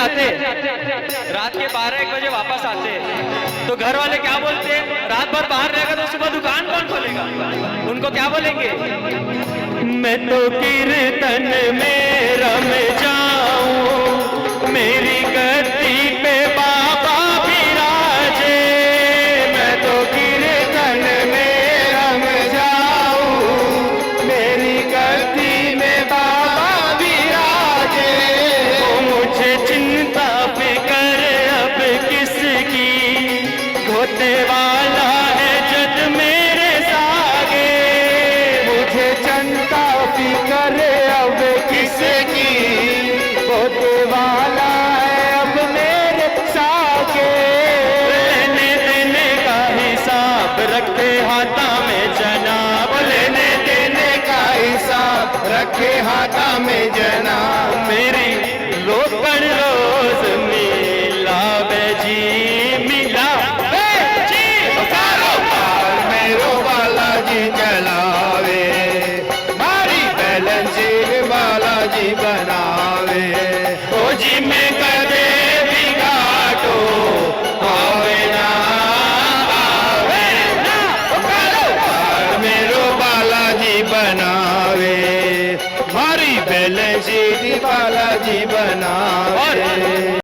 जाते, रात के 12-1 बजे वापस आते, तो घर वाले क्या बोलते हैं, रात भर बाहर रहेगा तो सुबह दुकान कौन खोलेगा? उनको क्या बोलेंगे? मैं तो कीर्तन में रम जाऊं, मेरी गद्दी पे बाबा विराजे। मैं तो कीर्तन में रम जाऊं, मेरी गद्दी में बाबा विराजे। ओ मुझे चिंता फिकर अब किसकी, धोते वाला है जद मेरे सागे। मुझे चिंता फिकर अब किसकी, धोते वाला है अब मेरे सागे। लेने देने का हिसाब रखे हाथा में जनाब, लेने देने का हिसाब रखे हाथा में जनाब। मेरी रोकड़ रोज मिला बेजी, मिला बेजी। मेरो बालाजी चलावे, मारी बैलेंस बालाजी बनावे। ओ जी में कदे बिगाटो आवे ना, आवे ना। मेरो बालाजी बनावे, मारी बैलेंस बालाजी बनावे।